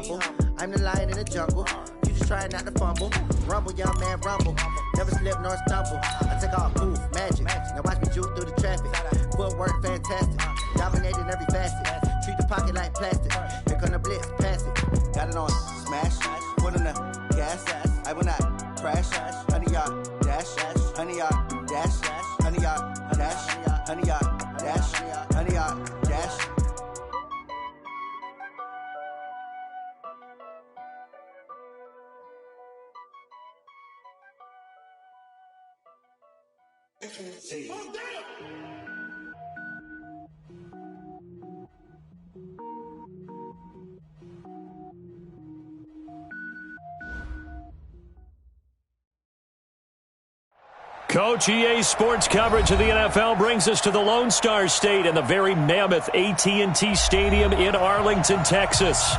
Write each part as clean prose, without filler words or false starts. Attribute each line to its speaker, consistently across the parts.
Speaker 1: humble. I'm the lion in the jungle. You just try not to fumble. Rumble, young man, rumble. Never slip nor stumble. I take off, move, magic. Now watch me juke through the traffic. Footwork, fantastic. Dominating every facet. Treat the pocket like plastic. Here come the blitz, pass it. Got it on, smash. Put on the gas. I will not crash. 100 yard dash. 100 yard dash. 100 yard dash. 100 yard dash. 100 yard dash.
Speaker 2: Coach, EA Sports coverage of the NFL brings us to the Lone Star State and the very mammoth AT&T Stadium in Arlington, Texas.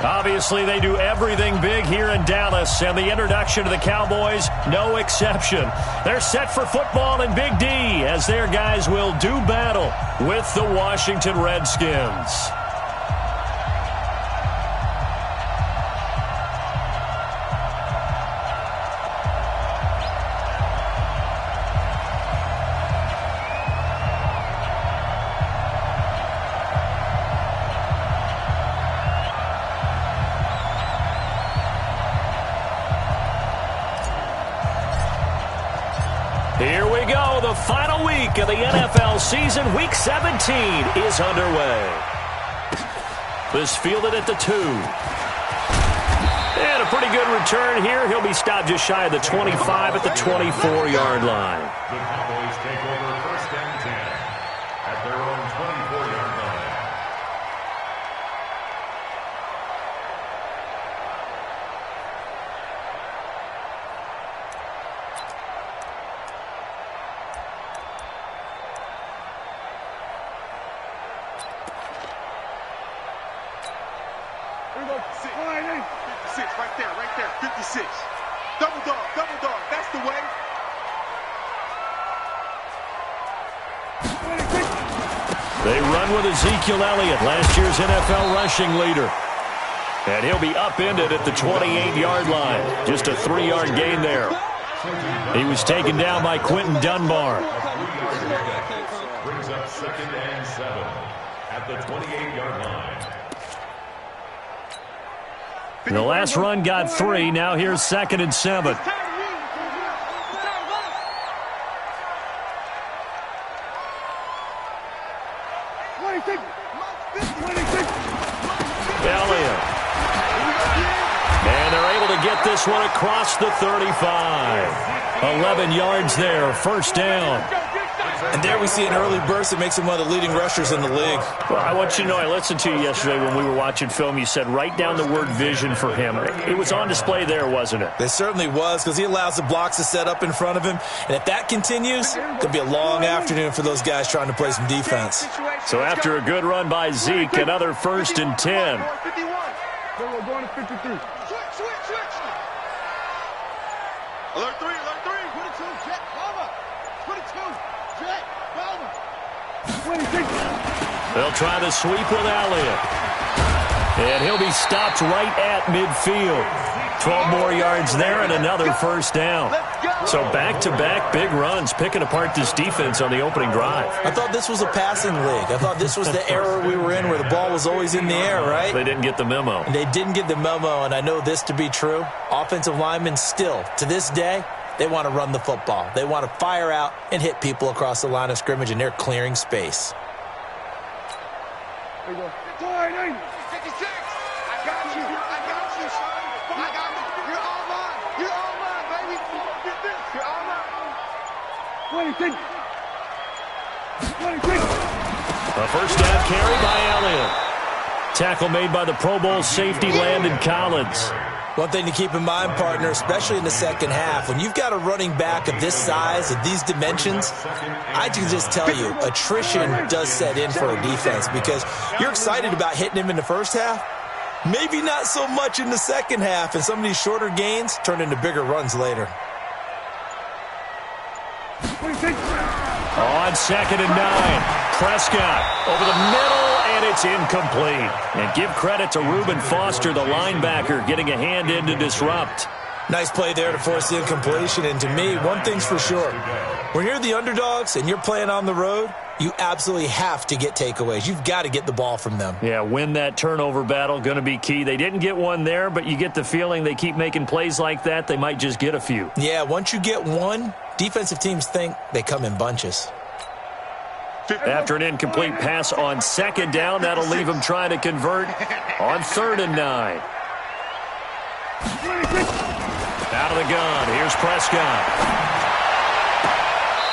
Speaker 2: Obviously, they do everything big here in Dallas, and the introduction to the Cowboys, no exception. They're set for football in Big D as their guys will do battle with the Washington Redskins. Here we go. The final week of the NFL season. Week 17 is underway. This fielded at the 2. And a pretty good return here. He'll be stopped just shy of the 25 at the 24-yard line.
Speaker 3: The Cowboys take over first and 10 at their own 24-yard line.
Speaker 4: Here we go. 56, right there, 56. Double dog, that's the way.
Speaker 2: They run with Ezekiel Elliott, last year's NFL rushing leader. And he'll be upended at the 28-yard line. Just a 3-yard gain there. He was taken down by Quentin Dunbar.
Speaker 3: Brings up 2nd and 7 at the 28-yard line.
Speaker 2: And the last run got 3. Now here's 2nd and 7. Elliott. And they're able to get this one across the 35. 11 yards there, first down.
Speaker 5: And there we see an early burst that makes him one of the leading rushers in the league.
Speaker 2: Well, I want you to know, I listened to you yesterday when we were watching film. You said write down the word vision for him. It was on display there, wasn't it?
Speaker 5: It certainly was, because he allows the blocks to set up in front of him. And if that continues, it could be a long afternoon for those guys trying to play some defense.
Speaker 2: So after a good run by Zeke, another 1st and 10.
Speaker 4: We're going to 53. Switch. Alert 3. 22, jet, cover. 22, jet, cover. 26.
Speaker 2: They'll try the sweep with Elliott. And he'll be stopped right at midfield. 12 more yards there and another first down. So back-to-back big runs, picking apart this defense on the opening drive.
Speaker 5: I thought this was a passing league. I thought this was the era we were in where the ball was always in the air, right?
Speaker 2: They didn't get the memo.
Speaker 5: They didn't get the memo, and I know this to be true. Offensive linemen still, to this day, they want to run the football. They want to fire out and hit people across the line of scrimmage, and they're clearing space.
Speaker 4: Here we go. 56. I got you, son. I got you. You're all mine, baby. Get this. You're all mine. 26.
Speaker 2: A first down carry by Elliott. Tackle made by the Pro Bowl safety Landon Collins.
Speaker 5: One thing to keep in mind, partner, especially in the second half, when you've got a running back of this size, of these dimensions, I can just tell you, attrition does set in for a defense because you're excited about hitting him in the first half. Maybe not so much in the second half, and some of these shorter gains turn into bigger runs later.
Speaker 2: On 2nd and 9, Prescott over the middle, and it's incomplete. And give credit to Reuben Foster, the linebacker, getting a hand in to disrupt.
Speaker 5: Nice play there to force the incompletion. And to me, one thing's for sure. When you're the underdogs and you're playing on the road, you absolutely have to get takeaways. You've got to get the ball from them.
Speaker 2: Yeah, win that turnover battle, going to be key. They didn't get one there, but you get the feeling they keep making plays like that, they might just get a few.
Speaker 5: Yeah, once you get one, defensive teams think they come in bunches.
Speaker 2: After an incomplete pass on second down, that'll leave them trying to convert on 3rd and 9. Out of the gun, here's Prescott.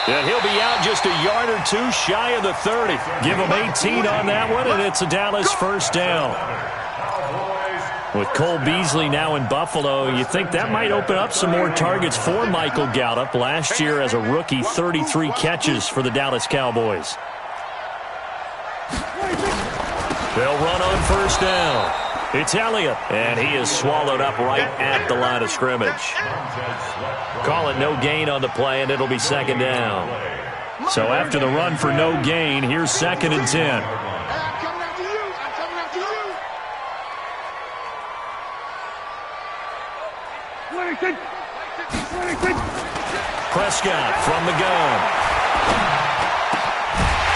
Speaker 2: And he'll be out just a yard or two shy of the 30. Give him 18 on that one, and it's a Dallas first down. With Cole Beasley now in Buffalo, you think that might open up some more targets for Michael Gallup. Last year as a rookie, 33 catches for the Dallas Cowboys. They'll run on first down. It's Elliott, and he is swallowed up right at the line of scrimmage. Call it no gain on the play, and it'll be 2nd down. So after the run for no gain, here's 2nd and 10. Prescott from the gun.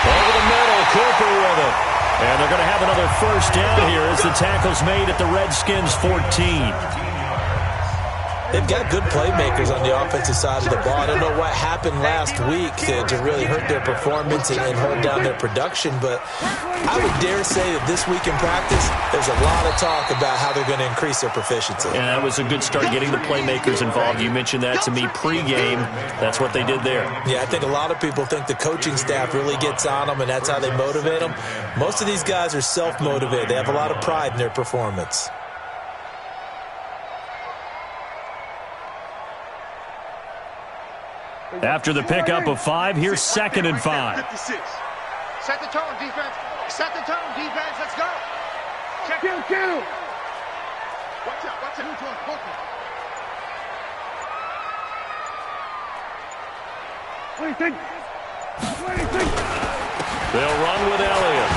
Speaker 2: Over the middle, Cooper with it. And they're going to have another first down here as the tackle's made at the Redskins' 14.
Speaker 5: They've got good playmakers on the offensive side of the ball. I don't know what happened last week to really hurt their performance and hold down their production, but I would dare say that this week in practice, there's a lot of talk about how they're going to increase their proficiency.
Speaker 2: And that was a good start getting the playmakers involved. You mentioned that to me pregame. That's what they did there.
Speaker 5: Yeah, I think a lot of people think the coaching staff really gets on them, and that's how they motivate them. Most of these guys are self-motivated. They have a lot of pride in their performance.
Speaker 2: After the pickup of 5, here's 2nd and 5.
Speaker 4: 56. Set the tone, defense. Set the tone, defense. Let's go. Check. Kill. Watch out. Watch out. What do you think?
Speaker 2: They'll run with Elliott.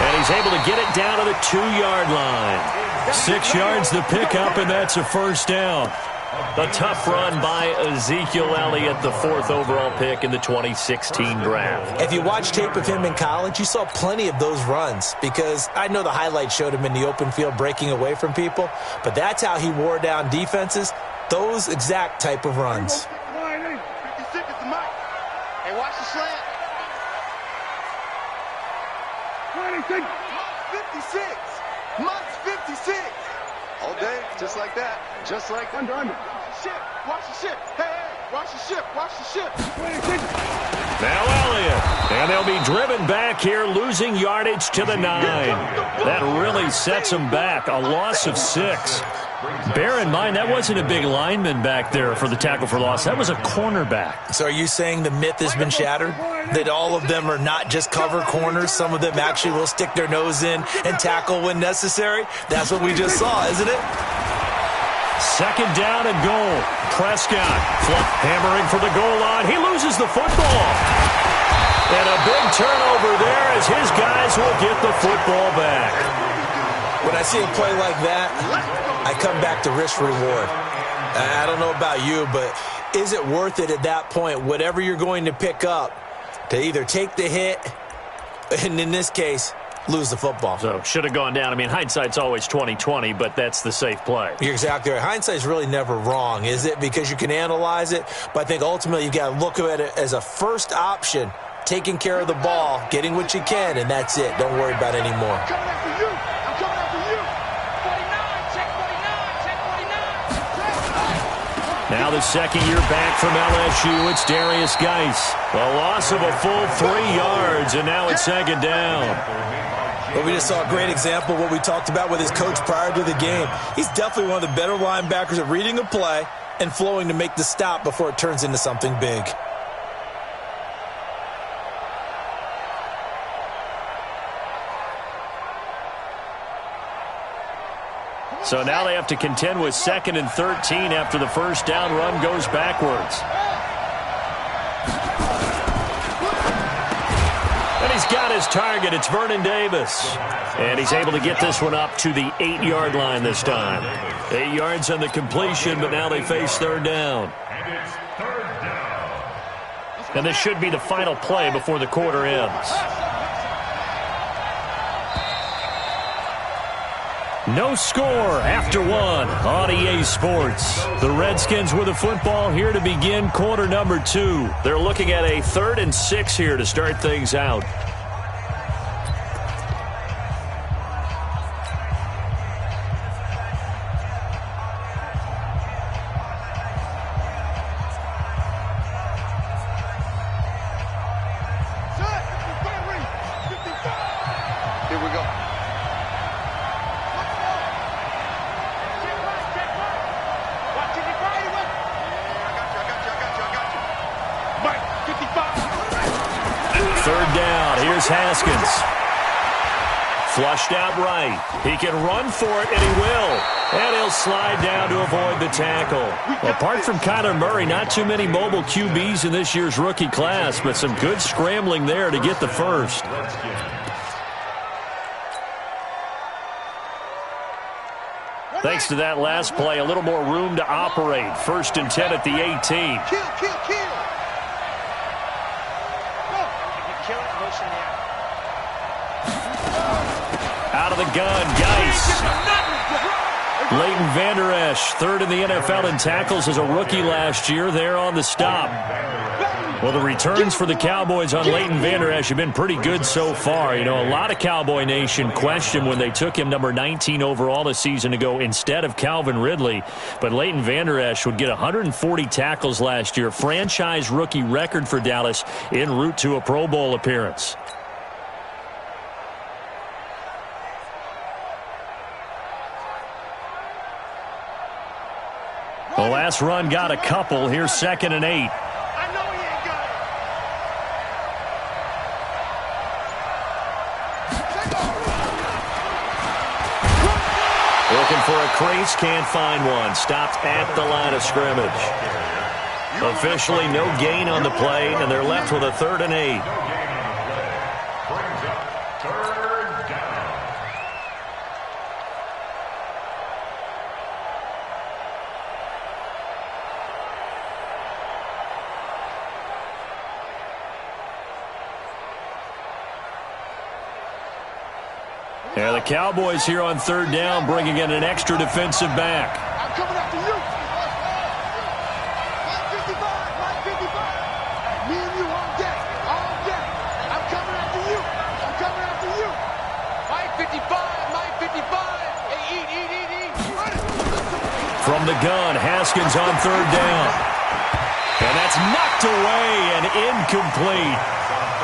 Speaker 2: And he's able to get it down to the 2-yard line. 6 yards the pickup, and that's a first down. A tough run by Ezekiel Elliott, the 4th overall pick in the 2016 draft.
Speaker 5: If you watch tape of him in college, you saw plenty of those runs because I know the highlights showed him in the open field breaking away from people, but that's how he wore down defenses, those exact type of runs.
Speaker 4: 56 is the mic. Hey, watch the slant. 56. Must 56. All day, just like that. Just like under. Watch the ship. Hey, watch the ship.
Speaker 2: Now Elliott. And they'll be driven back here, losing yardage to the 9. That really sets them back. A loss of 6. Bear in mind, that wasn't a big lineman back there for the tackle for loss. That was a cornerback.
Speaker 5: So are you saying the myth has been shattered? That all of them are not just cover corners? Some of them actually will stick their nose in and tackle when necessary? That's what we just saw, isn't it?
Speaker 2: 2nd down and goal. Prescott hammering for the goal line. He loses the football. And a big turnover there as his guys will get the football back.
Speaker 5: When I see a play like that, I come back to risk reward. I don't know about you, but is it worth it at that point, whatever you're going to pick up, to either take the hit, and in this case, lose the football?
Speaker 2: So should have gone down. I mean, hindsight's always 20/20, but that's the safe play.
Speaker 5: You're exactly right. Hindsight's really never wrong, is it? Because you can analyze it, but I think ultimately you've got to look at it as a first option, taking care of the ball, getting what you can, and that's it. Don't worry about it anymore.
Speaker 4: I'm coming after you. 49, check 49.
Speaker 2: Now the 2nd year back from LSU, it's Darius Geis. A loss of a full 3 yards, and now it's 2nd down.
Speaker 5: But we just saw a great example of what we talked about with his coach prior to the game. He's definitely one of the better linebackers at reading a play and flowing to make the stop before it turns into something big.
Speaker 2: So now they have to contend with 2nd and 13 after the first down run goes backwards. And he's got his target. It's Vernon Davis. And he's able to get this one up to the 8-yard line this time. 8 yards on the completion, but now they face third down.
Speaker 3: And it's third down.
Speaker 2: And this should be the final play before the quarter ends. No score after one on EA Sports. The Redskins with the football here to begin quarter number 2. They're looking at a 3rd and 6 here to start things out.
Speaker 4: Here we go.
Speaker 2: Third down. Here's Haskins. Flushed out right. He can run for it, and he will. And he'll slide down to avoid the tackle. Well, apart from Kyler Murray, not too many mobile QBs in this year's rookie class, but some good scrambling there to get the first. Thanks to that last play, a little more room to operate. 1st and 10 at the 18.
Speaker 4: Kill, kill, kill.
Speaker 2: Out of the gun, Geis. Leighton Vander Esch, 3rd in the NFL in tackles as a rookie last year. There on the stop. Well, the returns for the Cowboys on Leighton Vander Esch have been pretty good so far. You know, a lot of Cowboy Nation questioned when they took him number 19 overall a season ago instead of Calvin Ridley. But Leighton Vander Esch would get 140 tackles last year. Franchise rookie record for Dallas en route to a Pro Bowl appearance. The last run got a couple. Here's 2nd and 8. Looking for a crease, can't find one. Stopped at the line of scrimmage. Officially no gain on the play, and they're left with a 3rd and 8.
Speaker 3: Brings up third down.
Speaker 2: Yeah, the Cowboys here on 3rd down, bringing in an extra defensive back.
Speaker 4: I'm coming after you. 555. Me and you on deck. On deck. I'm coming after you. I'm coming after you. 555. Eat.
Speaker 2: From the gun, Haskins on 3rd down. And that's knocked away and incomplete.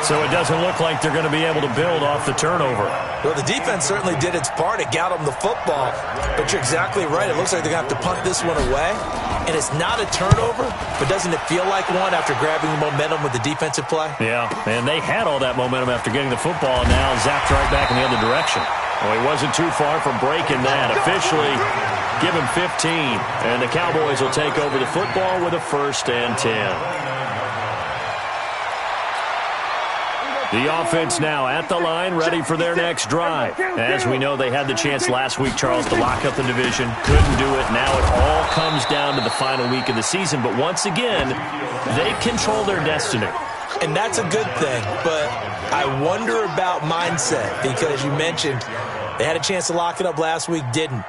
Speaker 2: So it doesn't look like they're going to be able to build off the turnover.
Speaker 5: Well, the defense certainly did its part. It got them the football. But you're exactly right. It looks like they're going to have to punt this one away. And it's not a turnover, but doesn't it feel like one after grabbing the momentum with the defensive play?
Speaker 2: Yeah, and they had all that momentum after getting the football, and now zapped right back in the other direction. Well, he wasn't too far from breaking that. Officially, give him 15. And the Cowboys will take over the football with a 1st and 10. The offense now at the line, ready for their next drive. As we know, they had the chance last week, Charles, to lock up the division. Couldn't do it. Now it all comes down to the final week of the season. But once again, they control their destiny.
Speaker 5: And that's a good thing. But I wonder about mindset, because you mentioned they had a chance to lock it up last week, didn't.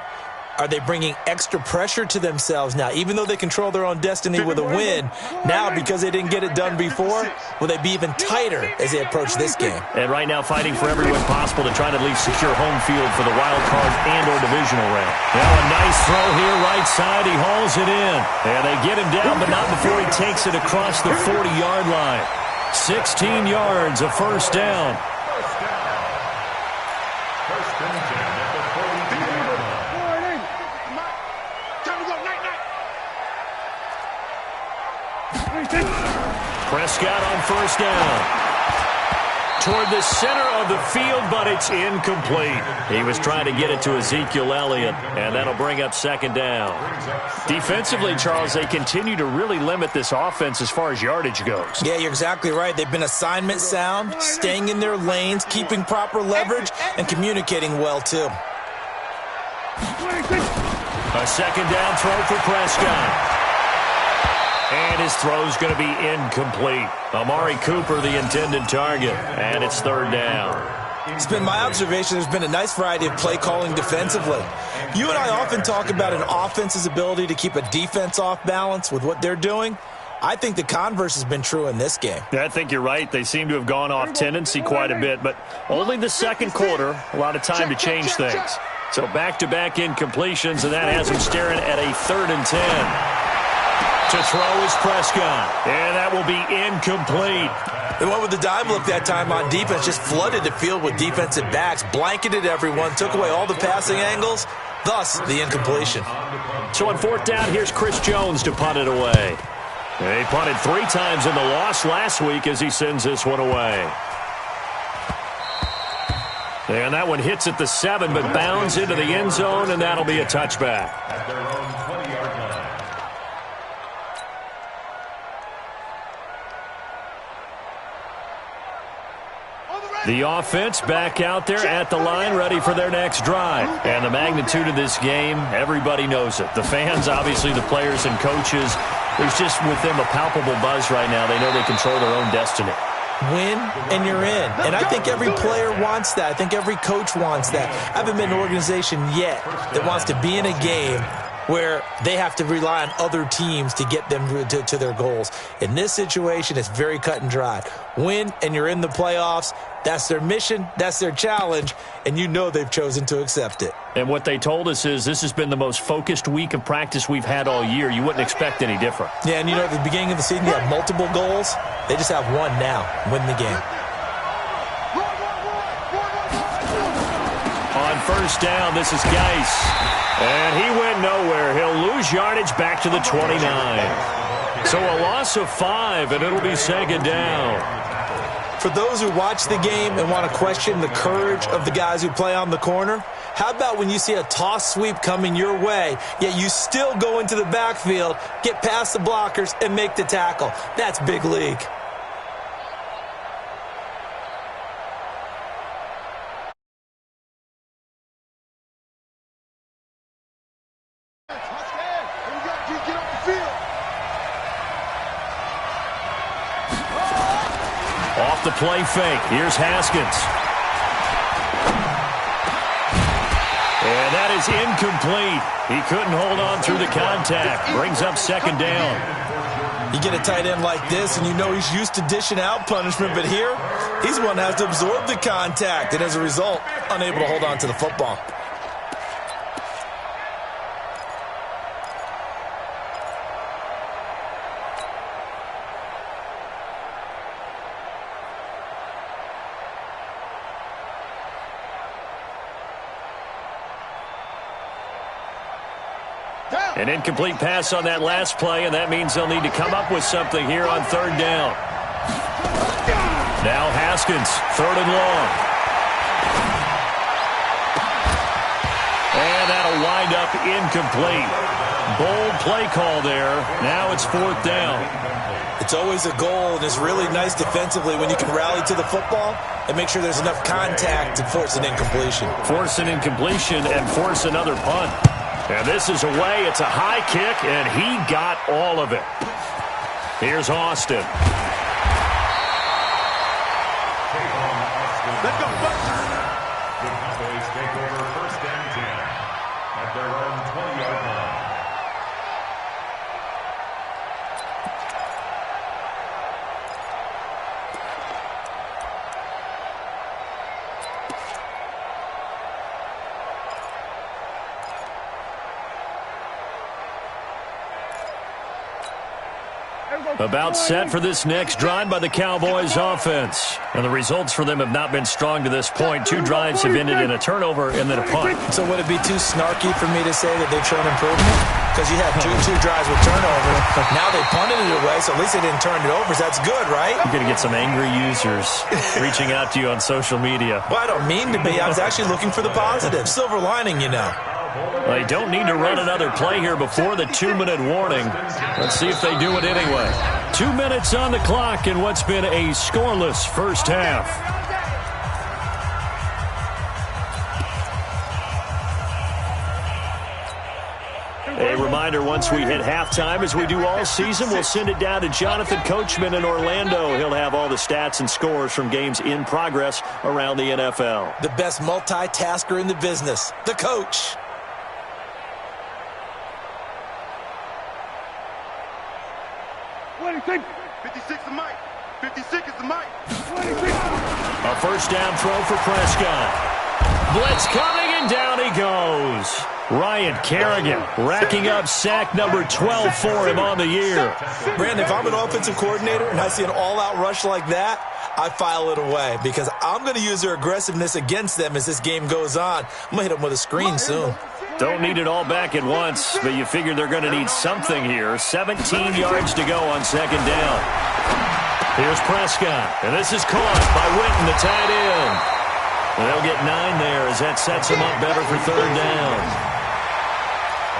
Speaker 5: Are they bringing extra pressure to themselves now? Even though they control their own destiny with a win, now because they didn't get it done before, will they be even tighter as they approach this game?
Speaker 2: And right now fighting for every win possible to try to at least secure home field for the wild card and or divisional round. Now a nice throw here right side. He hauls it in. And they get him down, but not before he takes it across the 40-yard line. 16 yards, a 1st down.
Speaker 3: First and 10 at the 40-yard line.
Speaker 2: Prescott on 1st down. toward the center of the field, but it's incomplete. He was trying to get it to Ezekiel Elliott, and that'll bring up second down. Defensively, Charles, they continue to really limit this offense as far as yardage goes.
Speaker 5: Yeah, you're exactly right. They've been assignment sound, staying in their lanes, keeping proper leverage, and communicating well, too.
Speaker 2: A second down throw for Prescott. And his throw's going to be incomplete. Amari Cooper, the intended target, and it's third down.
Speaker 5: It's been my observation there's been a nice variety of play calling defensively. You and I often talk about an offense's ability to keep a defense off balance with what they're doing. I think the converse has been true in this game.
Speaker 2: Yeah, I think you're right. They seem to have gone off tendency quite a bit, but only the second quarter, a lot of time to change things. So back-to-back incompletions, and that has him staring at a 3rd and 10. To throw is Prescott, and that will be incomplete.
Speaker 5: They went with the dime look that time on defense, just flooded the field with defensive backs, blanketed everyone, took away all the passing angles, thus the incompletion.
Speaker 2: So on 4th down, here's Chris Jones to punt it away. He punted 3 times in the loss last week as he sends this one away. And that one hits at the 7, but bounds into the end zone, and that'll be a touchback.
Speaker 3: At their own 20-yard line.
Speaker 2: The offense back out there at the line, ready for their next drive. And the magnitude of this game, everybody knows it. The fans, obviously the players and coaches, there's just with them a palpable buzz right now. They know they control their own destiny.
Speaker 5: Win, and you're in. And I think every player wants that. I think every coach wants that. I haven't been in an organization yet that wants to be in a game where they have to rely on other teams to get them to their goals. In this situation, it's very cut and dry. Win, and you're in the playoffs. That's their mission. That's their challenge. And you know they've chosen to accept it.
Speaker 2: And what they told us is this has been the most focused week of practice we've had all year. You wouldn't expect any different.
Speaker 5: Yeah, and you know, at the beginning of the season, you have multiple goals. They just have one now. Win the game.
Speaker 2: On 1st down, this is Geis. And he went nowhere. He'll lose yardage back to the 29. So a loss of 5, and it'll be 2nd down.
Speaker 5: For those who watch the game and want to question the courage of the guys who play on the corner, how about when you see a toss sweep coming your way, yet you still go into the backfield, get past the blockers, and make the tackle? That's big league.
Speaker 2: Off the play fake. Here's Haskins. And that is incomplete. He couldn't hold on through the contact. Brings up 2nd down.
Speaker 5: You get a tight end like this, and you know he's used to dishing out punishment, but here, he's the one that has to absorb the contact, and as a result, unable to hold on to the football.
Speaker 2: An incomplete pass on that last play, and that means they'll need to come up with something here on 3rd down. Now Haskins, 3rd and long. And that'll wind up incomplete. Bold play call there. Now it's 4th down.
Speaker 5: It's always a goal, and it's really nice defensively when you can rally to the football and make sure there's enough contact to force an incompletion.
Speaker 2: Force an incompletion and force another punt. And this is away. It's a high kick, and he got all of it. Here's Austin.
Speaker 3: Let's go. The Cowboys take over 1st and 10 at their own 20-yard line.
Speaker 2: About set for this next drive by the Cowboys offense. And the results for them have not been strong to this point. 2 drives have ended in a turnover and then a punt.
Speaker 5: So would it be too snarky for me to say that they've shown improvement? Because you had two drives with turnovers. Now they punted it away, so at least they didn't turn it over. So that's good, right?
Speaker 2: You're going to get some angry users reaching out to you on social media.
Speaker 5: Well, I don't mean to be. I was actually looking for the positive. Silver lining, you know.
Speaker 2: They don't need to run another play here before the 2-minute warning. Let's see if they do it anyway. 2 minutes on the clock in what's been a scoreless first half. A reminder, once we hit halftime, as we do all season, we'll send it down to Jonathan Coachman in Orlando. He'll have all the stats and scores from games in progress around the NFL.
Speaker 5: The best multitasker in the business, the coach.
Speaker 4: What do you think? 56 is Mike. 56 is the Mike.
Speaker 2: A first down throw for Prescott. Blitz coming, and down he goes. Ryan Kerrigan racking up sack number 12 for him on the year.
Speaker 5: Brandon, if I'm an offensive coordinator and I see an all-out rush like that, I file it away because I'm going to use their aggressiveness against them as this game goes on. I'm going to hit them with a screen soon.
Speaker 2: Don't need it all back at once, but you figure they're going to need something here. 17 yards to go on second down. Here's Prescott, and this is caught by Witten, the tight end. And they'll get 9 there as that sets them up better for third down.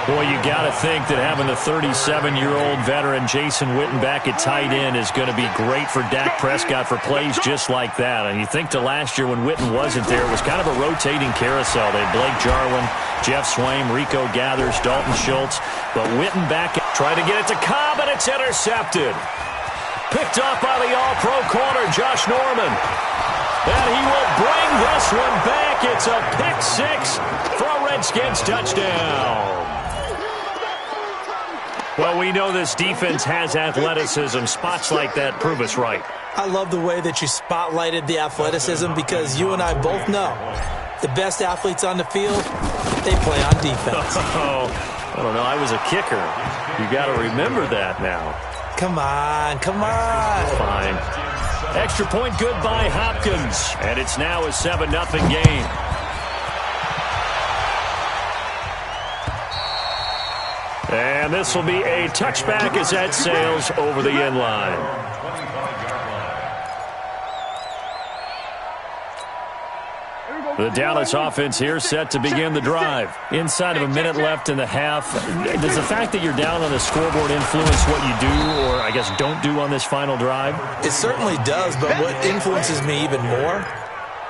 Speaker 2: Boy, you got to think that having the 37-year-old veteran Jason Witten back at tight end is going to be great for Dak Prescott for plays just like that. And you think to last year when Witten wasn't there, it was kind of a rotating carousel. They had Blake Jarwin, Jeff Swaim, Rico Gathers, Dalton Schultz. But Witten back, trying to get it to Cobb, and it's intercepted. Picked off by the all-pro corner, Josh Norman. And he will bring this one back. It's a pick-6 for a Redskins touchdown. Well, we know this defense has athleticism. Spots like that prove us right.
Speaker 5: I love the way that you spotlighted the athleticism because you and I both know the best athletes on the field, they play on defense.
Speaker 2: Oh, I don't know. I was a kicker. You got to remember that now.
Speaker 5: Come on, come on.
Speaker 2: Fine. Extra point good by Hopkins. And it's now a 7-0 game. And this will be a touchback as that sails over the end line. The Dallas offense here set to begin the drive. Inside of a minute left in the half. Does the fact that you're down on the scoreboard influence what you do or, I guess, don't do on this final drive?
Speaker 5: It certainly does, but what influences me even more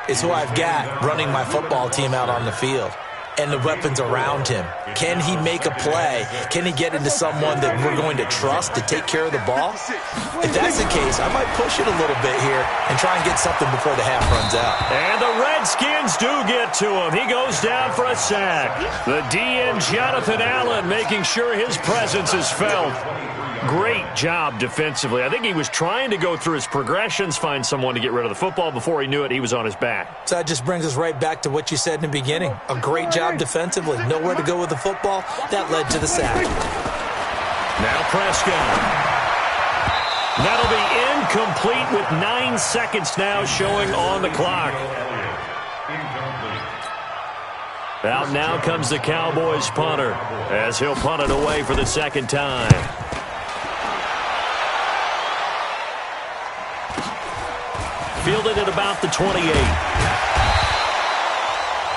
Speaker 5: is who I've got running my football team out on the field and the weapons around him. Can he make a play? Can he get into someone that we're going to trust to take care of the ball? If that's the case, I might push it a little bit here and try and get something before the half runs out.
Speaker 2: And the Redskins do get to him. He goes down for a sack. The DN, Jonathan Allen, making sure his presence is felt. Great job defensively. I think he was trying to go through his progressions, find someone to get rid of the football. Before he knew it, he was on his back.
Speaker 5: So that just brings us right back to what you said in the beginning. A great job defensively. Nowhere to go with the football. That led to the sack.
Speaker 2: Now Prescott. That'll be incomplete with 9 seconds now showing on the clock. Out now comes the Cowboys punter as he'll punt it away for the second time. Fielded at about the 28.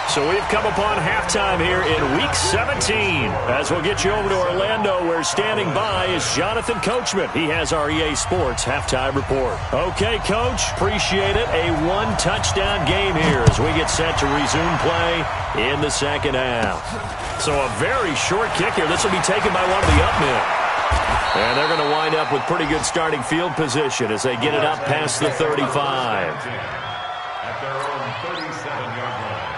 Speaker 2: So we've come upon halftime here in Week 17. As we'll get you over to Orlando, where standing by is Jonathan Coachman. He has our EA Sports halftime report. Okay, Coach, appreciate it. A 1-touchdown game here as we get set to resume play in the second half. So a very short kick here. This will be taken by one of the up men. And they're going to wind up with pretty good starting field position as they get it up past the 35.
Speaker 3: At their own 37-yard line.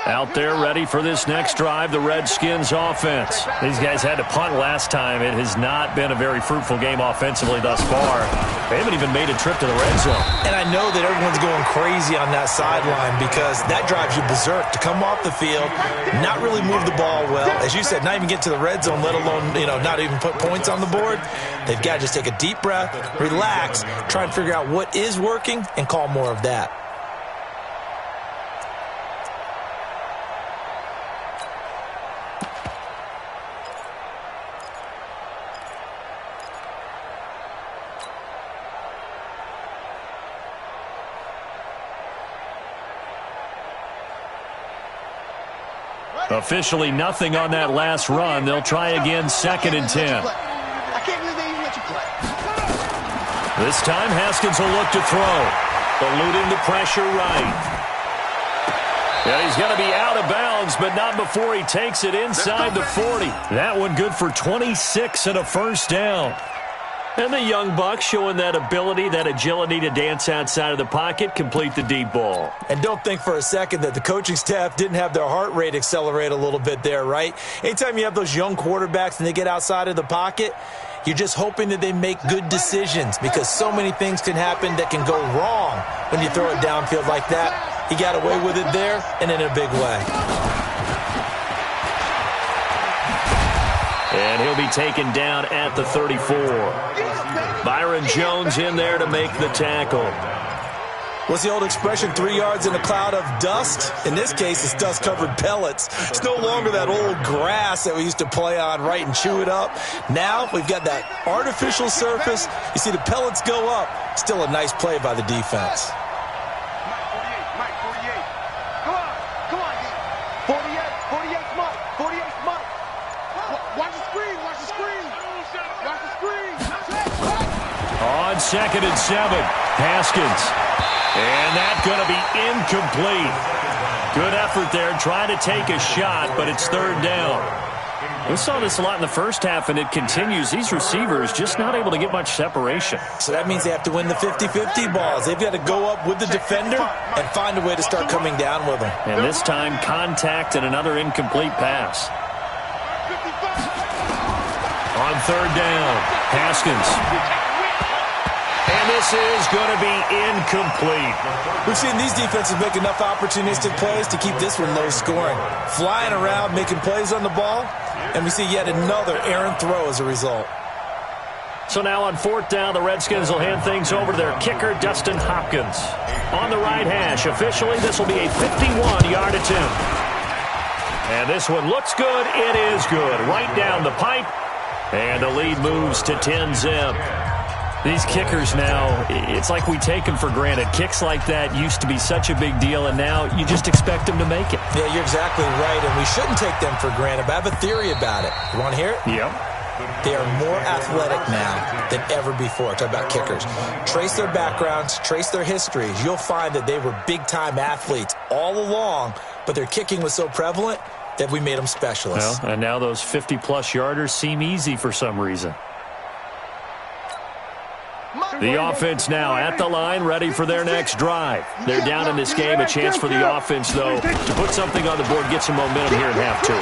Speaker 2: Out there ready for this next drive, the Redskins offense. These guys had to punt last time. It has not been a very fruitful game offensively thus far. They haven't even made a trip to the red zone.
Speaker 5: And I know that everyone's going crazy on that sideline because that drives you berserk to come off the field, not really move the ball well. As you said, not even get to the red zone, let alone, not even put points on the board. They've got to just take a deep breath, relax, try and figure out what is working, and call more of that.
Speaker 2: Officially nothing on that last run. They'll try again, 2nd and 10.
Speaker 4: I can't believe they even let you play.
Speaker 2: This time Haskins will look to throw. Eluding the pressure right. Yeah, he's going to be out of bounds, but not before he takes it inside the 40. That one good for 26 and a first down. And the young buck showing that ability, that agility to dance outside of the pocket, complete the deep ball.
Speaker 5: And don't think for a second that the coaching staff didn't have their heart rate accelerate a little bit there, right? Anytime you have those young quarterbacks and they get outside of the pocket, you're just hoping that they make good decisions because so many things can happen that can go wrong when you throw it downfield like that. He got away with it there and in a big way.
Speaker 2: And he'll be taken down at the 34. Byron Jones in there to make the tackle.
Speaker 5: What's the old expression, 3 yards in a cloud of dust? In this case, it's dust-covered pellets. It's no longer that old grass that we used to play on, right, and chew it up. Now we've got that artificial surface. You see the pellets go up. Still a nice play by the defense.
Speaker 4: Mike, 48. Come on, 48's Mike. 48's Mike. Watch the screen. Watch the screen.
Speaker 2: On 2nd and 7, Haskins. And that's going to be incomplete. Good effort there, trying to take a shot, but it's 3rd down. We saw this a lot in the first half, and it continues. These receivers just not able to get much separation.
Speaker 5: So that means they have to win the 50-50 balls. They've got to go up with the defender and find a way to start coming down with them.
Speaker 2: And this time, contact and another incomplete pass. On 3rd down, Haskins. And this is going to be incomplete.
Speaker 5: We've seen these defenses make enough opportunistic plays to keep this one low scoring. Flying around, making plays on the ball, and we see yet another errant throw as a result.
Speaker 2: So now on 4th down, the Redskins will hand things over to their kicker, Dustin Hopkins. On the right hash, officially, this will be a 51-yard attempt. And this one looks good. It is good. Right down the pipe. And the lead moves to 10-zip. These kickers now, it's like we take them for granted. Kicks like that used to be such a big deal, and now you just expect them to make it.
Speaker 5: Yeah, you're exactly right, and we shouldn't take them for granted, but I have a theory about it. You want to hear it?
Speaker 2: Yep.
Speaker 5: They are more athletic now than ever before. Talk about kickers. Trace their backgrounds, trace their histories. You'll find that they were big-time athletes all along, but their kicking was so prevalent that we made them specialists.
Speaker 2: Well, and now those 50-plus yarders seem easy for some reason. The offense now at the line, ready for their next drive. They're down in this game. A chance for the offense, though, to put something on the board, get some momentum here in half 2.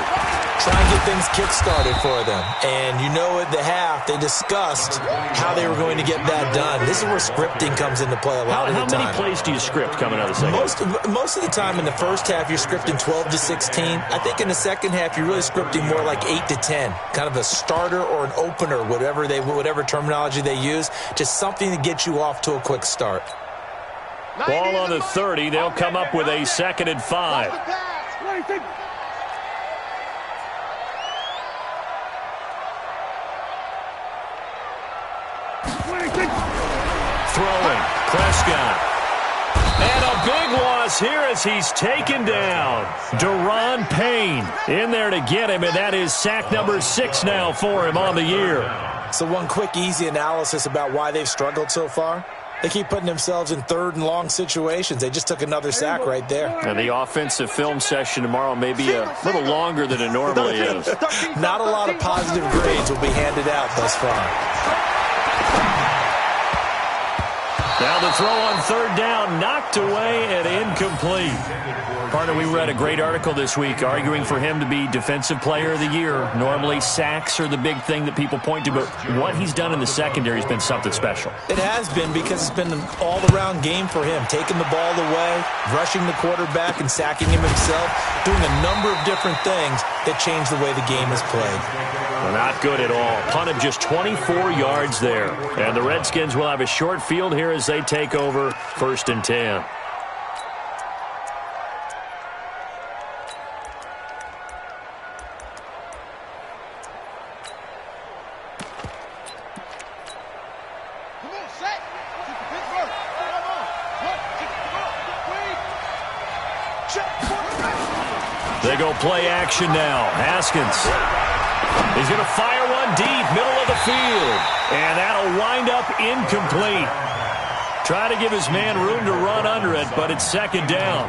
Speaker 5: Try and get things kick-started for them. And you know at the half, they discussed how they were going to get that done. This is where scripting comes into play a lot of the time.
Speaker 2: How many plays do you script coming out of the second?
Speaker 5: Most of the time in the first half, you're scripting 12 to 16. I think in the second half, you're really scripting more like 8 to 10. Kind of a starter or an opener, whatever terminology they use. Just something to get you off to a quick start.
Speaker 2: Ball on the 30. They'll come up with a 2nd and 5. Throwing, Prescott. And a big loss here as he's taken down. Daron Payne in there to get him, and that is sack number 6 now for him on the year.
Speaker 5: So one quick, easy analysis about why they've struggled so far. They keep putting themselves in 3rd and long situations. They just took another sack right there.
Speaker 2: And the offensive film session tomorrow may be a little longer than it normally is.
Speaker 5: Not a lot of positive grades will be handed out thus far.
Speaker 2: Now the throw on third down, knocked away and incomplete. Partner, we read a great article this week arguing for him to be Defensive Player of the Year. Normally, sacks are the big thing that people point to, but what he's done in the secondary has been something special.
Speaker 5: It has been, because it's been an all-around game for him, taking the ball away, rushing the quarterback and sacking him himself, doing a number of different things that change the way the game is played.
Speaker 2: Well, not good at all. Punt of just 24 yards there. And the Redskins will have a short field here as they take over 1st and 10. They go play action now. Haskins. He's going to fire one deep, middle of the field. And that'll wind up incomplete. Try to give his man room to run under it, but it's 2nd down.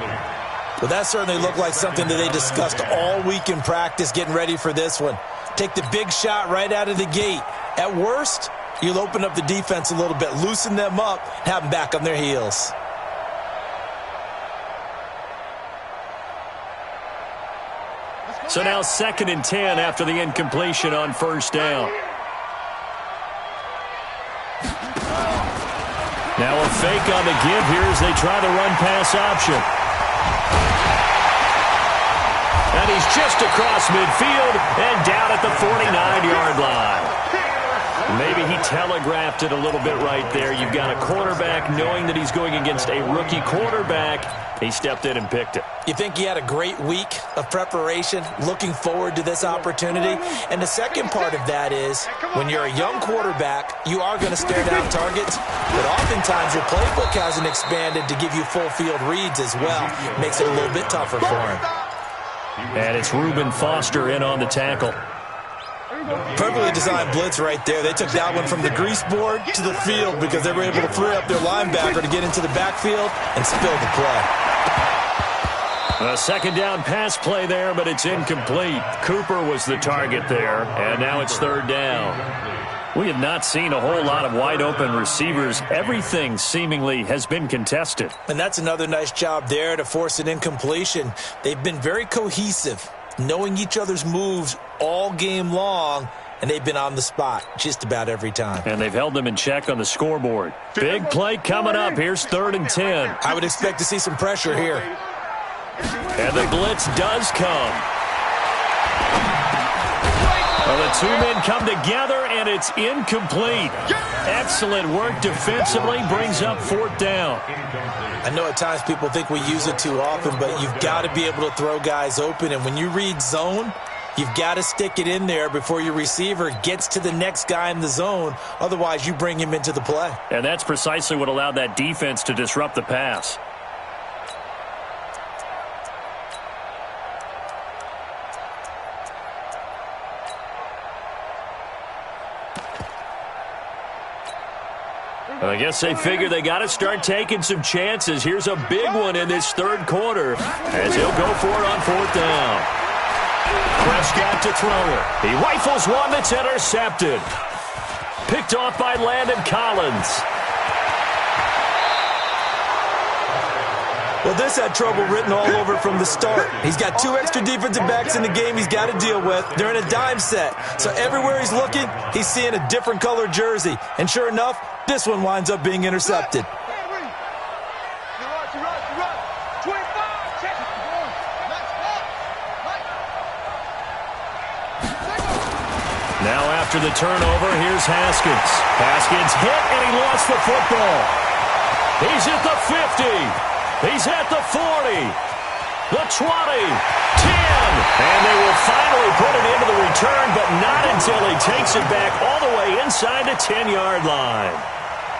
Speaker 5: Well, that certainly looked like something that they discussed all week in practice, getting ready for this one. Take the big shot right out of the gate. At worst, you'll open up the defense a little bit, loosen them up, have them back on their heels.
Speaker 2: So now 2nd and 10 after the incompletion on 1st down. Now a fake on the give here as they try the run-pass option. And he's just across midfield and down at the 49-yard line. Maybe he telegraphed it a little bit right there. You've got a quarterback knowing that he's going against a rookie quarterback. He stepped in and picked it.
Speaker 5: You think he had a great week of preparation, looking forward to this opportunity? And the second part of that is, when you're a young quarterback, you are going to stare down targets, but oftentimes your playbook hasn't expanded to give you full field reads as well. Makes it a little bit tougher for him.
Speaker 2: And it's Reuben Foster in on the tackle.
Speaker 5: Perfectly designed blitz right there. They took that one from the grease board to the field because they were able to free up their linebacker to get into the backfield and spill the play.
Speaker 2: A 2nd down pass play there, but it's incomplete. Cooper was the target there, and now it's 3rd down. We have not seen a whole lot of wide-open receivers. Everything seemingly has been contested.
Speaker 5: And that's another nice job there to force an incompletion. They've been very cohesive, knowing each other's moves all game long, and they've been on the spot just about every time.
Speaker 2: And they've held them in check on the scoreboard. Big play coming up. Here's 3rd and 10.
Speaker 5: I would expect to see some pressure here.
Speaker 2: And the blitz does come. Well, the two men come together, and it's incomplete. Excellent work defensively, brings up 4th down.
Speaker 5: I know at times people think we use it too often, but you've got to be able to throw guys open. And when you read zone, you've got to stick it in there before your receiver gets to the next guy in the zone. Otherwise, you bring him into the play.
Speaker 2: And that's precisely what allowed that defense to disrupt the pass. I guess they figure they got to start taking some chances. Here's a big one in this 3rd quarter as he'll go for it on 4th down. Prescott to throw it. He rifles one that's intercepted. Picked off by Landon Collins.
Speaker 5: Well, this had trouble written all over from the start. He's got 2 extra defensive backs in the game he's got to deal with. They're in a dime set. So everywhere he's looking, he's seeing a different color jersey. And sure enough, this one winds up being intercepted.
Speaker 2: Now after the turnover, here's Haskins. Haskins hit, and he lost the football. He's at the 50. He's at the 40, the 20, 10, and they will finally put it into the return, but not until he takes it back all the way inside the 10-yard line.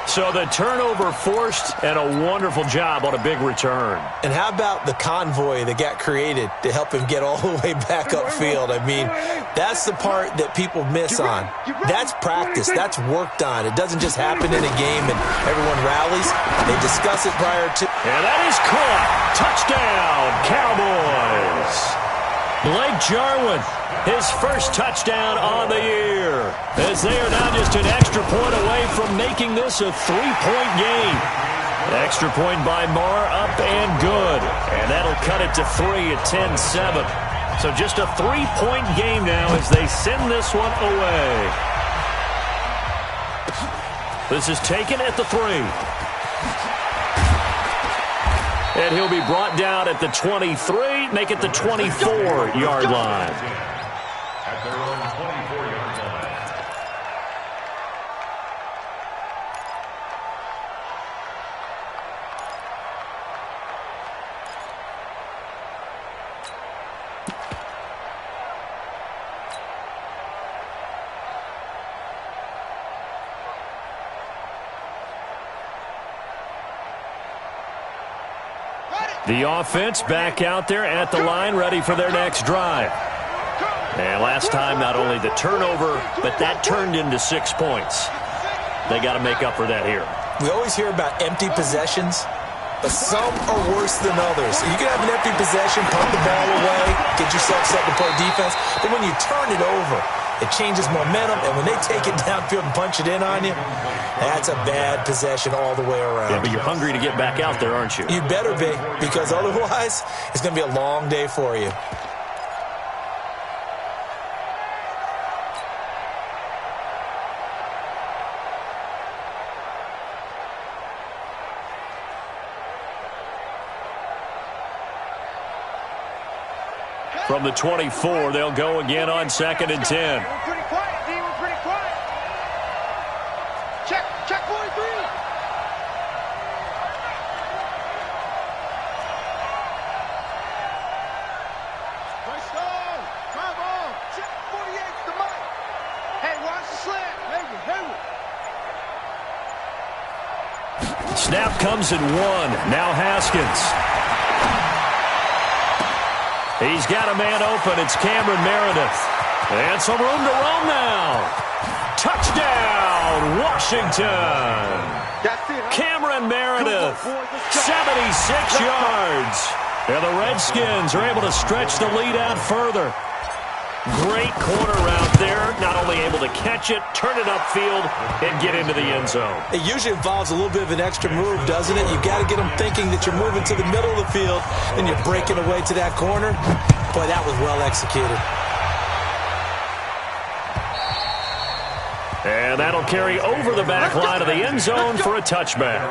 Speaker 2: So the turnover forced, and a wonderful job on a big return.
Speaker 5: And how about the convoy that got created to help him get all the way back upfield? I mean, that's the part that people miss on. That's practice. That's worked on. It doesn't just happen in a game and everyone rallies. They discuss it prior to.
Speaker 2: And that is caught. Touchdown, Cowboys. Blake Jarwin, his first touchdown on the year, as they are now just an extra point away from making this a 3-point game. Extra point by Marr, up and good. And that'll cut it to 3 at 10-7. So just a 3-point game now as they send this one away. This is taken at the 3. And he'll be brought down at the 23, make it the 24-yard line.
Speaker 3: At their own 24-yard line.
Speaker 2: The offense back out there at the line, ready for their next drive. And last time, not only the turnover, but that turned into 6 points. They got to make up for that here.
Speaker 5: We always hear about empty possessions, but some are worse than others. You can have an empty possession, punt the ball away, get yourself set to play defense, but when you turn it over, it changes momentum, and when they take it downfield and punch it in on you, that's a bad possession all the way around.
Speaker 2: Yeah, but you're hungry to get back out there, aren't you?
Speaker 5: You better be, because otherwise, it's going to be a long day for you.
Speaker 2: From the 24, they'll go again on 2nd and 10.
Speaker 4: We're pretty quiet, D. We're pretty quiet. Check 43. First down. Drive on. Check 48's the mic. Hey, watch the slant. Hayward.
Speaker 2: Snap comes in 1. Now Haskins. He's got a man open. It's Cameron Meredith. And some room to roam now. Touchdown, Washington. Cameron Meredith, 76 yards. And the Redskins are able to stretch the lead out further. Great corner route there. Not only able to catch it, turn it upfield, and get into the end zone.
Speaker 5: It usually involves a little bit of an extra move, doesn't it? You've got to get them thinking that you're moving to the middle of the field, and you're breaking away to that corner. Boy, that was well executed.
Speaker 2: And that'll carry over the back line of the end zone for a touchback.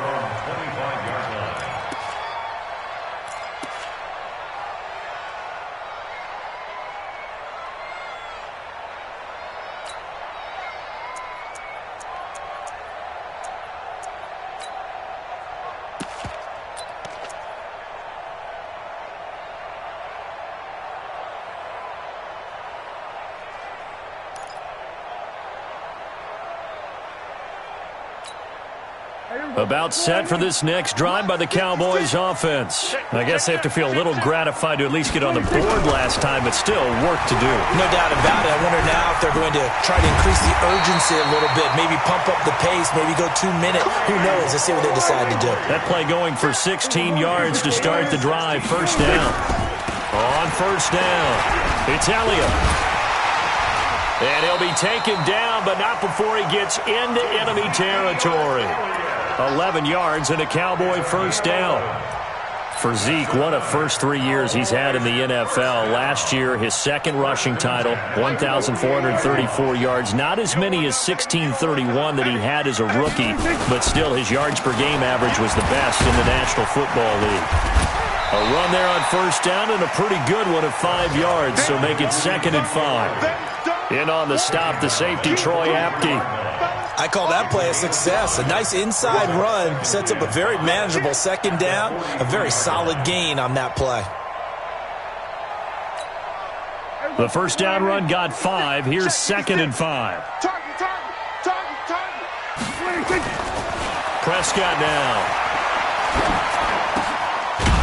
Speaker 2: About set for this next drive by the Cowboys offense. I guess they have to feel a little gratified to at least get on the board last time, but still work to do.
Speaker 5: No doubt about it. I wonder now if they're going to try to increase the urgency a little bit, maybe pump up the pace, maybe go 2 minutes. Who knows? Let's see what they decide to do.
Speaker 2: That play going for 16 yards to start the drive. First down. On first down, it's Elliott. And he'll be taken down, but not before he gets into enemy territory. 11 yards and a Cowboy first down. For Zeke, one of first 3 years he's had in the NFL. Last year, his second rushing title, 1,434 yards. Not as many as 1,631 that he had as a rookie, but still his yards per game average was the best in the National Football League. A run there on first down and a pretty good one of 5 yards, so make it 2nd and 5. In on the stop, the safety, Troy Apke.
Speaker 5: I call that play a success. A nice inside run sets up a very manageable second down, a very solid gain on that play.
Speaker 2: The first down run got 5. Here's 2nd and 5. Prescott now.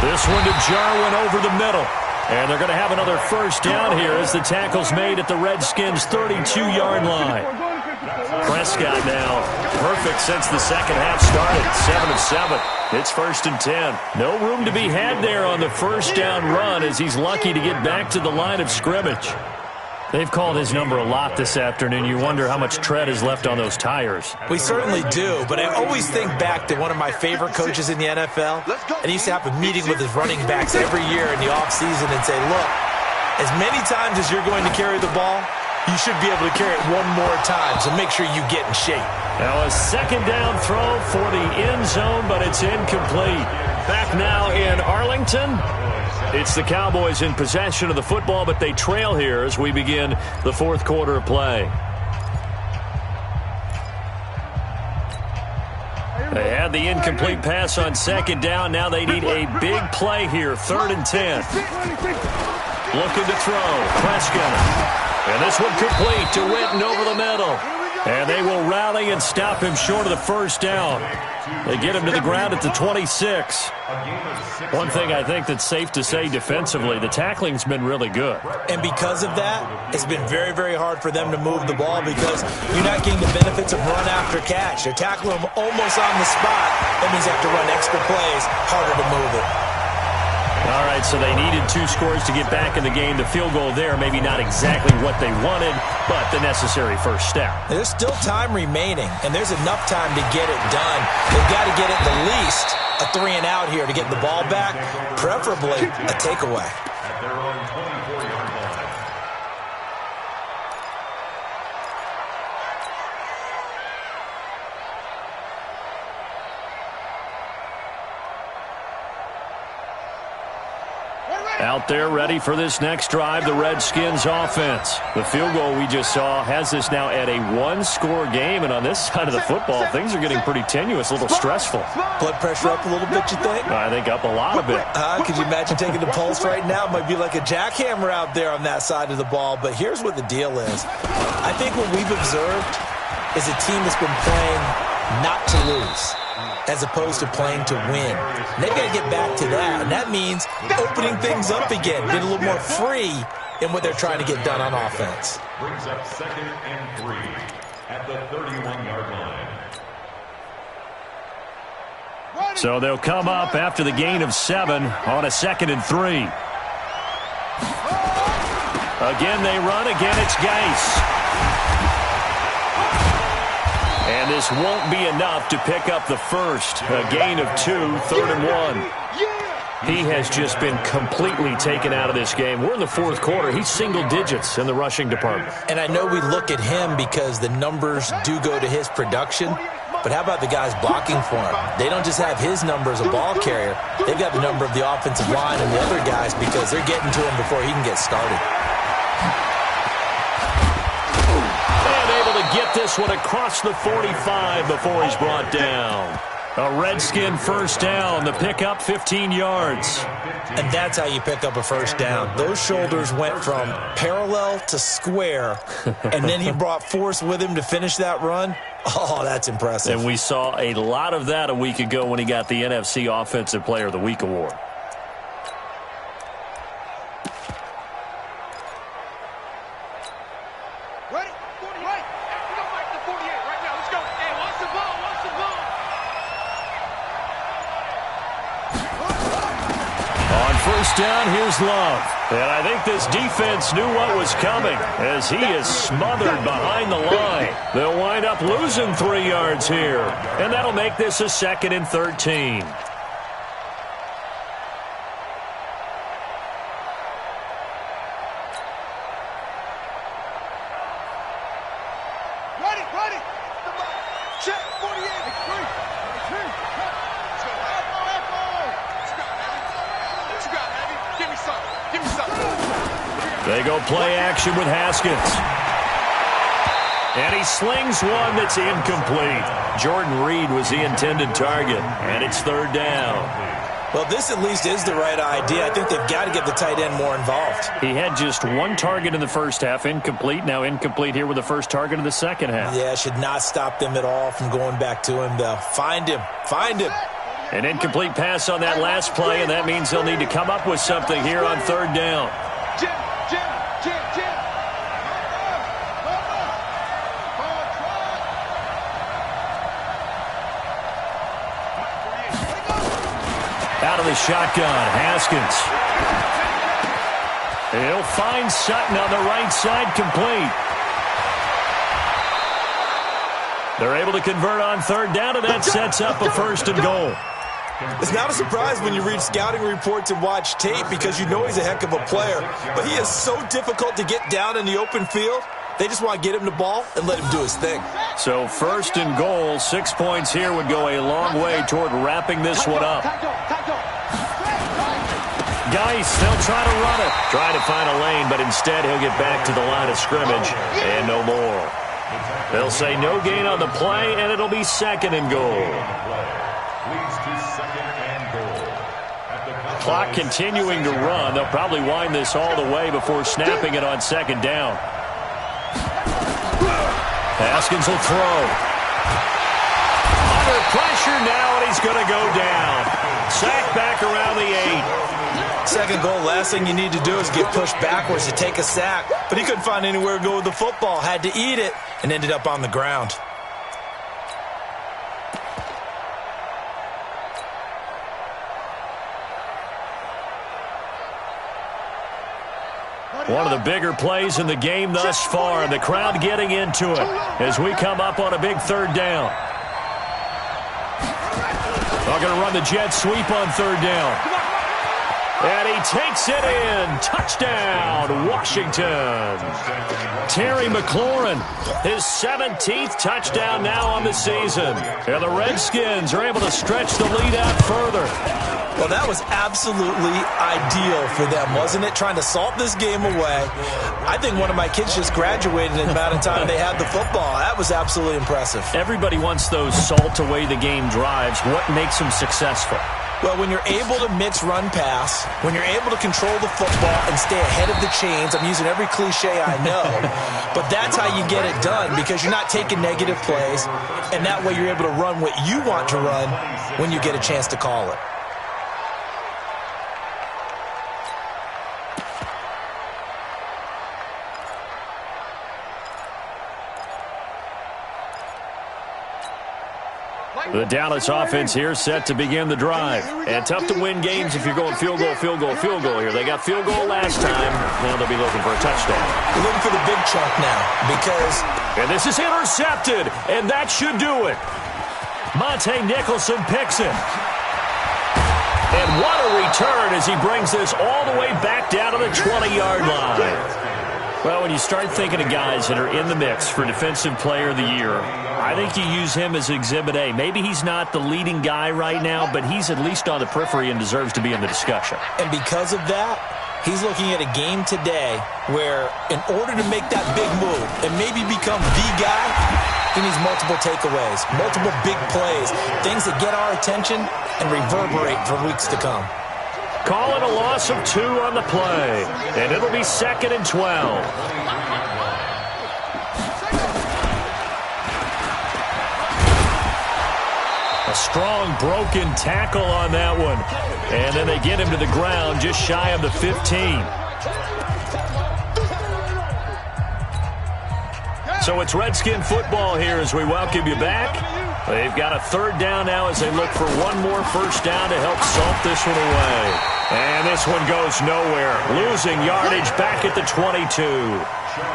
Speaker 2: This one to Jarwin over the middle. And they're going to have another first down here as the tackle's made at the Redskins' 32-yard line. Prescott now perfect since the second half started. 7 of 7. It's 1st and 10. No room to be had there on the first down run as he's lucky to get back to the line of scrimmage. They've called his number a lot this afternoon. You wonder how much tread is left on those tires.
Speaker 5: We certainly do, but I always think back to one of my favorite coaches in the NFL, and he used to have a meeting with his running backs every year in the offseason and say, look, as many times as you're going to carry the ball, you should be able to carry it one more time, so make sure you get in shape.
Speaker 2: Now a second down throw for the end zone, but it's incomplete. Back now in Arlington. It's the Cowboys in possession of the football, but they trail here as we begin the fourth quarter of play. They had the incomplete pass on second down. Now they need a big play here, 3rd and 10. Looking to throw. Prescott. And this one complete to Witten over the middle. And they will rally and stop him short of the first down. They get him to the ground at the 26. One thing I think that's safe to say defensively, the tackling's been really good.
Speaker 5: And because of that, it's been very, very hard for them to move the ball because you're not getting the benefits of run after catch. They're tackling him almost on the spot. That means they have to run extra plays, harder to move it.
Speaker 2: All right, so they needed 2 scores to get back in the game. The field goal there, maybe not exactly what they wanted, but the necessary first step.
Speaker 5: There's still time remaining, and there's enough time to get it done. They've got to get at the least a 3 and out here to get the ball back, preferably a takeaway.
Speaker 3: At their own 24-yard line.
Speaker 2: Out there ready for this next drive, the Redskins offense. The field goal we just saw has us now at a 1-score game, and on this side of the football, things are getting pretty tenuous, a little stressful.
Speaker 5: Blood pressure up a little bit, you think?
Speaker 2: I think up a lot of it.
Speaker 5: Could you imagine taking the pulse right now? It might be like a jackhammer out there on that side of the ball, but here's what the deal is. I think what we've observed is a team that's been playing not to lose, as opposed to playing to win. And they've got to get back to that, and that means opening things up again, being a little more free in what they're trying to get done on offense.
Speaker 3: Brings up 2nd and 3 at the 31-yard line.
Speaker 2: So they'll come up after the gain of 7 on a 2nd and 3. Again they run, again it's Geis. And this won't be enough to pick up the first. A gain of 2, 3rd and 1. He has just been completely taken out of this game. We're in the fourth quarter. He's single digits in the rushing department.
Speaker 5: And I know we look at him because the numbers do go to his production, but how about the guys blocking for him? They don't just have his number as a ball carrier. They've got the number of the offensive line and the other guys because they're getting to him before he can get started.
Speaker 2: Get this one across the 45 before he's brought down. A Redskin first down. The pickup, 15 yards.
Speaker 5: And that's how you pick up a first down. Those shoulders went from parallel to square, and then he brought force with him to finish that run. Oh, that's impressive.
Speaker 2: And we saw a lot of that a week ago when he got the NFC Offensive Player of the Week award. First down, here's Love. And I think this defense knew what was coming as he is smothered behind the line. They'll wind up losing 3 yards here. And that'll make this a 2nd and 13. They go play action with Haskins. And he slings one that's incomplete. Jordan Reed was the intended target. And it's 3rd down.
Speaker 5: Well, this at least is the right idea. I think they've got to get the tight end more involved.
Speaker 2: He had just 1 target in the first half, incomplete. Now incomplete here with the first target of the second half.
Speaker 5: Yeah, should not stop them at all from going back to him, though. Find him. Find him.
Speaker 2: An incomplete pass on that last play, and that means they'll need to come up with something here on 3rd down. the shotgun. Haskins. He'll find Sutton on the right side, complete. They're able to convert on third down, and that sets up a 1st and goal.
Speaker 5: It's not a surprise when you read scouting reports and watch tape because you know he's a heck of a player. But he is so difficult to get down in the open field. They just want to get him the ball and let him do his thing.
Speaker 2: So 1st and goal, 6 points here would go a long way toward wrapping this one up. Geis, they'll try to run it. Try to find a lane, but instead he'll get back to the line of scrimmage and no more. They'll say no gain on the play, and it'll be 2nd and goal. Clock continuing to run. They'll probably wind this all the way before snapping it on 2nd down. Haskins will throw. Under pressure now, and he's going to go down. Sack back around the 8.
Speaker 5: 2nd goal, last thing you need to do is get pushed backwards to take a sack. But he couldn't find anywhere to go with the football. Had to eat it and ended up on the ground.
Speaker 2: One of the bigger plays in the game thus far, and the crowd getting into it as we come up on a big 3rd down. They're going to run the jet sweep on 3rd down. And he takes it in. Touchdown, Washington. Terry McLaurin, his 17th touchdown now on the season. And the Redskins are able to stretch the lead out further.
Speaker 5: Well, that was absolutely ideal for them, wasn't it? Trying to salt this game away. I think one of my kids just graduated in the amount of time they had the football. That was absolutely impressive.
Speaker 2: Everybody wants those salt away the game drives. What makes them successful?
Speaker 5: Well, when you're able to mix run-pass, when you're able to control the football and stay ahead of the chains, I'm using every cliche I know, but that's how you get it done because you're not taking negative plays, and that way you're able to run what you want to run when you get a chance to call it.
Speaker 2: The Dallas offense here set to begin the drive. And tough to win games if you're going field goal, field goal, field goal here. They got field goal last time. Now they'll be looking for a touchdown.
Speaker 5: They're looking for the big chunk now because...
Speaker 2: And this is intercepted, and that should do it. Monte Nicholson picks it. And what a return as he brings this all the way back down to the 20-yard line. Well, when you start thinking of guys that are in the mix for Defensive Player of the Year, I think you use him as Exhibit A. Maybe he's not the leading guy right now, but he's at least on the periphery and deserves to be in the discussion.
Speaker 5: And because of that, he's looking at a game today where in order to make that big move and maybe become the guy, he needs multiple takeaways, multiple big plays, things that get our attention and reverberate for weeks to come.
Speaker 2: Calling a loss of 2 on the play, and it'll be 2nd and 12. A strong broken tackle on that one. And then they get him to the ground just shy of the 15. So it's Redskin football here as we welcome you back. They've got a 3rd down now as they look for one more 1st down to help salt this one away. And this one goes nowhere. Losing yardage back at the 22.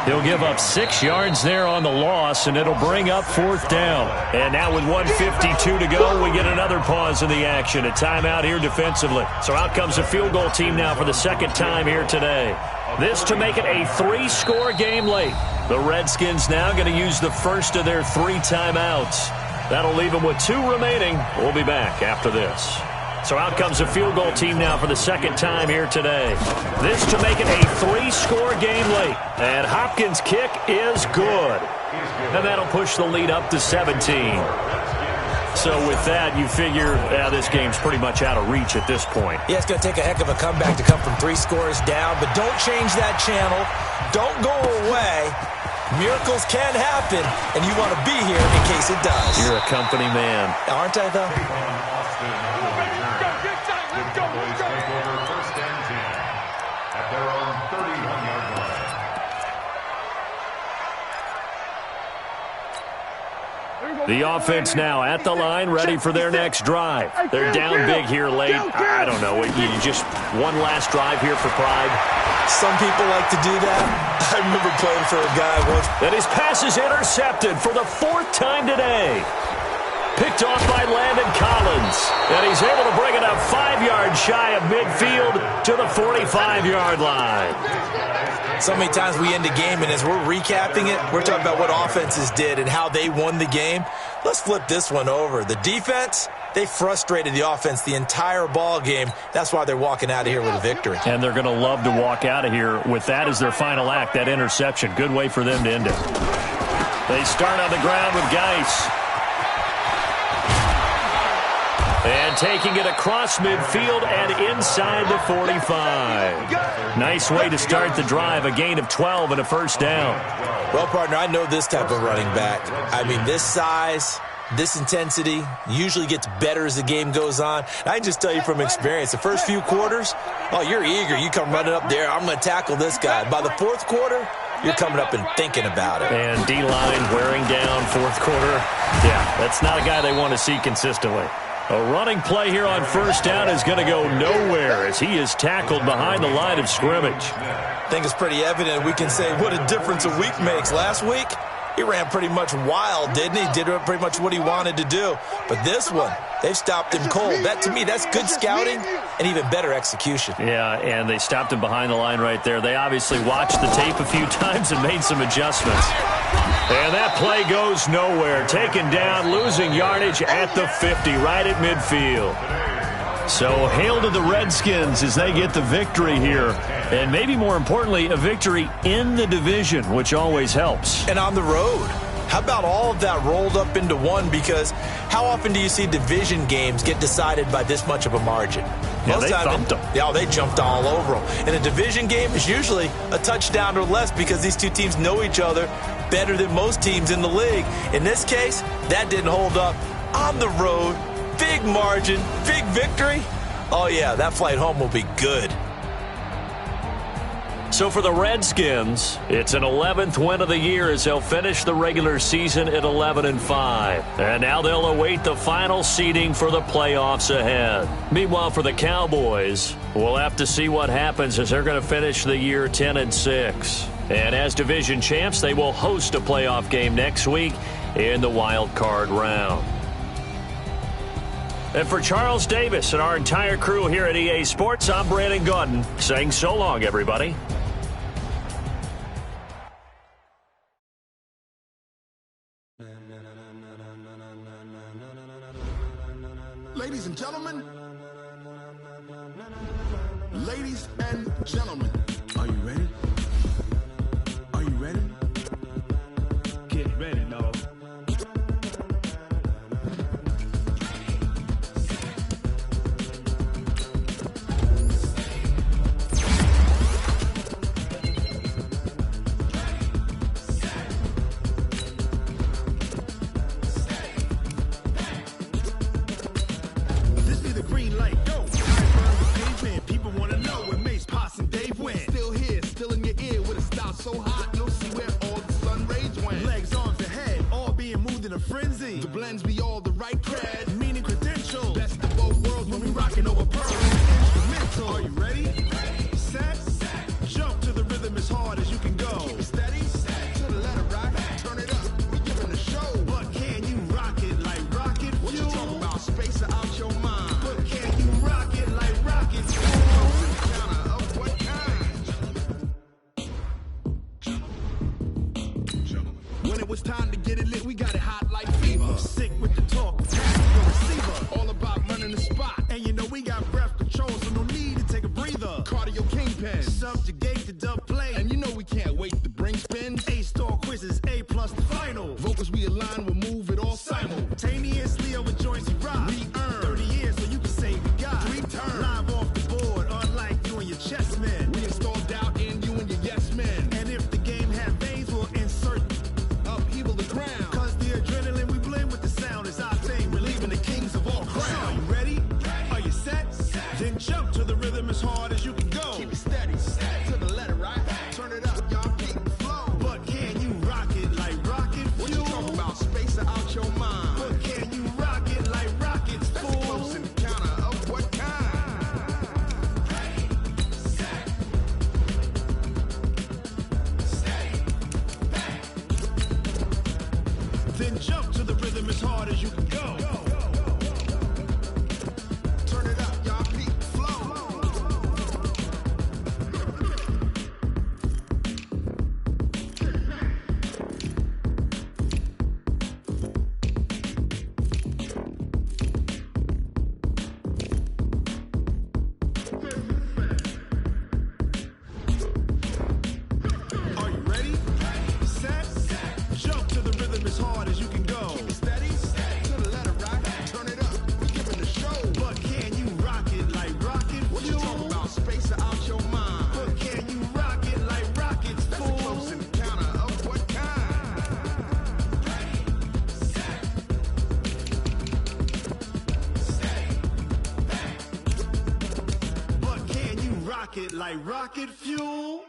Speaker 2: He'll give up 6 yards there on the loss, and it'll bring up 4th down. And now with 1:52 to go, we get another pause in the action. A timeout here defensively. So out comes the field goal team now for the 2nd time here today. This to make it a 3-score game late. The Redskins now going to use the first of their 3 timeouts. That'll leave them with 2 remaining. We'll be back after this. So out comes the field goal team now for the 2nd time here today. This to make it a 3-score game late. And Hopkins' kick is good. And that'll push the lead up to 17. So with that, you figure this game's pretty much out of reach at this point.
Speaker 5: Yeah, it's going to take a heck of a comeback to come from 3 scores down. But don't change that channel. Don't go away. Miracles can happen, and you want to be here in case it does.
Speaker 2: You're a company man.
Speaker 5: Aren't I, though?
Speaker 2: The offense now at the line, ready for their next drive. They're down big here late. I don't know. You just one last drive here for pride.
Speaker 5: Some people like to do that. I remember playing for a guy once.
Speaker 2: And his pass is intercepted for the 4th time today. Picked off by Landon Collins. And he's able to bring it up 5 yards shy of midfield to the 45-yard line.
Speaker 5: So many times we end a game, and as we're recapping it, we're talking about what offenses did and how they won the game. Let's flip this one over. The defense, they frustrated the offense the entire ball game. That's why they're walking out of here with a victory.
Speaker 2: And they're going to love to walk out of here with that as their final act, that interception. Good way for them to end it. They start on the ground with Geis. And taking it across midfield and inside the 45. Nice way to start the drive, a gain of 12 and a first down.
Speaker 5: Well, partner, I know this type of running back. I mean, this size, this intensity usually gets better as the game goes on. And I can just tell you from experience, the first few quarters, oh, you're eager. You come running up there, I'm going to tackle this guy. By the 4th quarter, you're coming up and thinking about it.
Speaker 2: And D-line wearing down 4th quarter. Yeah, that's not a guy they want to see consistently. A running play here on first down is going to go nowhere as he is tackled behind the line of scrimmage.
Speaker 5: I think it's pretty evident. We can say what a difference a week makes. Last week, he ran pretty much wild, didn't he? Did pretty much what he wanted to do. But this one, they've stopped him cold. That, to me, that's good scouting and even better execution.
Speaker 2: Yeah, and they stopped him behind the line right there. They obviously watched the tape a few times and made some adjustments. And that play goes nowhere. Taken down, losing yardage at the 50, right at midfield. So hail to the Redskins as they get the victory here. And maybe more importantly, a victory in the division, which always helps.
Speaker 5: And on the road. How about all of that rolled up into one? Because how often do you see division games get decided by this much of a margin?
Speaker 2: Yeah, they thumped them.
Speaker 5: Yeah, they jumped all over them. And a division game is usually a touchdown or less because these two teams know each other better than most teams in the league. In this case, that didn't hold up. On the road, big margin, big victory. Oh, yeah, that flight home will be good.
Speaker 2: So for the Redskins, it's an 11th win of the year as they'll finish the regular season at 11-5. And now they'll await the final seeding for the playoffs ahead. Meanwhile, for the Cowboys, we'll have to see what happens as they're going to finish the year 10-6. And as division champs, they will host a playoff game next week in the wild card round. And for Charles Davis and our entire crew here at EA Sports, I'm Brandon Gaudin saying so long, everybody.
Speaker 6: Ladies and gentlemen, are you ready? Are you ready? Get ready, dog. So hot, you'll see where all the sun rays went. Legs, arms, ahead, all being moved in a frenzy. The blends be all the right cred, meaning credentials. Best of both worlds when we rockin' over pearls. Instrumental. Are you ready? Set. Jump to the rhythm as hard as you can go. Keep it steady. To the letter rock. Turn it up. We giving the show. But can you rock it like rocket fuel? What you talking about? Space or out your mind? But can you rock it like rocket fuel? Counter of what kind? When it was time to get it lit, we got it hot like fever. Sick with the talk, pass the receiver. All about running the spot. And you know we got breath control, so no need to take a breather. Cardio kingpin, subjugate the dub play. And you know we can't wait to bring spins. A-star quizzes, A+ the final. Vocals we align, we'll move it all simultaneously over joints we rock. We earn 30 years, so you can say we got 3 turns. Live off the board, unlike you and your chess men. We install doubt in you and your yes men. And if the game had veins, we'll insert upheaval the ground. Cause the adrenaline we blend with the sound is our thing. Relieving the kings of all crowns. So are you ready? Are you set? Then jump to the rhythm as hard as you can go. Keep it steady, to the letter, right? Turn it up, y'all keep the flow. But can you rock it like rocket fuel? What you talking about? Space or out your mind? rocket like rocket fuel.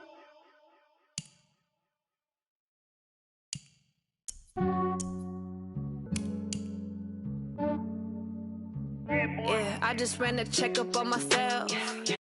Speaker 7: Yeah, I just ran a checkup on myself.